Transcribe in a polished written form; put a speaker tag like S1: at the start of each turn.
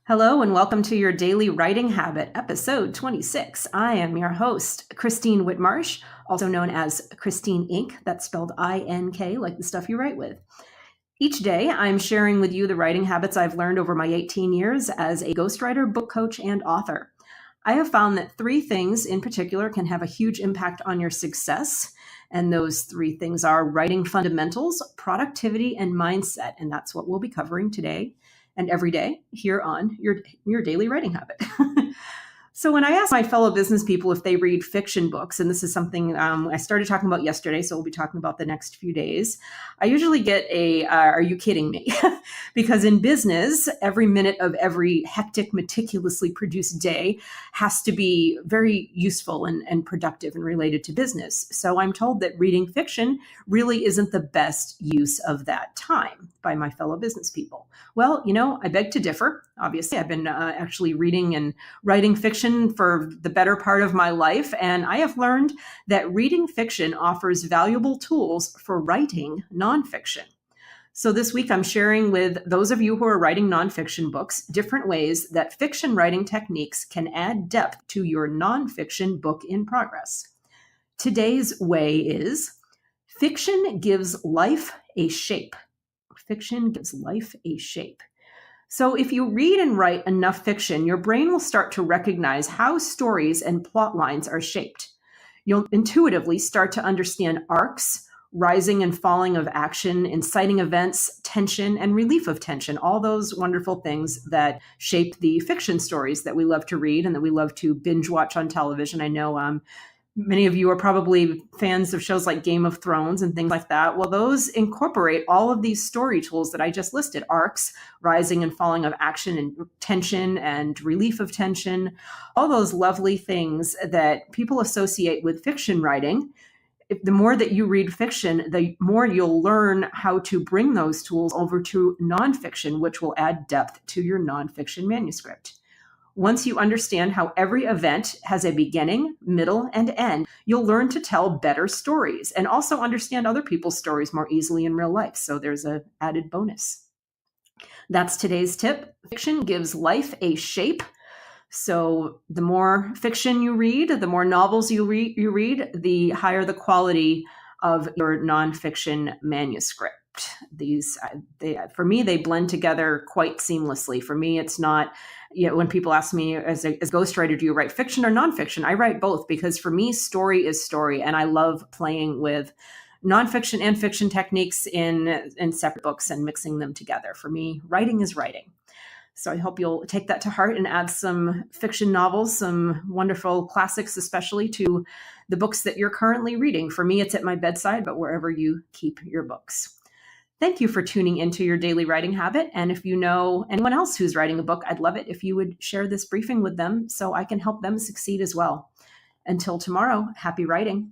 S1: Hello and welcome to your Daily Writing Habit, episode 26. I am your host, Christine Whitmarsh, also known as Christine Inc. That's spelled I-N-K, like the stuff you write with. Each day, I'm sharing with you the writing habits I've learned over my 18 years as a ghostwriter, book coach, and author. I have found that three things in particular can have a huge impact on your success. And those three things are writing fundamentals, productivity, and mindset. And that's what we'll be covering today and every day here on your daily writing habit. So when I ask my fellow business people if they read fiction books, and this is something I started talking about yesterday, so we'll be talking about the next few days, I usually get are you kidding me? Because in business, every minute of every hectic, meticulously produced day has to be very useful and productive and related to business. So I'm told that reading fiction really isn't the best use of that time by my fellow business people. Well, I beg to differ. Obviously, I've been actually reading and writing fiction for the better part of my life, and I have learned that reading fiction offers valuable tools for writing nonfiction. So this week, I'm sharing with those of you who are writing nonfiction books different ways that fiction writing techniques can add depth to your nonfiction book in progress. Today's way is fiction gives life a shape. Fiction gives life a shape. So if you read and write enough fiction, your brain will start to recognize how stories and plot lines are shaped. You'll intuitively start to understand arcs, rising and falling of action, inciting events, tension, and relief of tension, all those wonderful things that shape the fiction stories that we love to read and that we love to binge watch on television. I know many of you are probably fans of shows like Game of Thrones and things like that. Well, those incorporate all of these story tools that I just listed: arcs, rising and falling of action and tension and relief of tension, all those lovely things that people associate with fiction writing. The more that you read fiction, the more you'll learn how to bring those tools over to nonfiction, which will add depth to your nonfiction manuscript. Once you understand how every event has a beginning, middle, and end, you'll learn to tell better stories and also understand other people's stories more easily in real life. So there's an added bonus. That's today's tip. Fiction gives life a shape. So the more fiction you read, the more novels you read, the higher the quality of your nonfiction manuscript. For me, they blend together quite seamlessly. For me, it's not, when people ask me as a ghostwriter, do you write fiction or nonfiction? I write both, because for me, story is story. And I love playing with nonfiction and fiction techniques in separate books and mixing them together. For me, writing is writing. So I hope you'll take that to heart and add some fiction novels, some wonderful classics, especially, to the books that you're currently reading. For me, it's at my bedside, but wherever you keep your books. Thank you for tuning into your daily writing habit. And if you know anyone else who's writing a book, I'd love it if you would share this briefing with them so I can help them succeed as well. Until tomorrow, happy writing.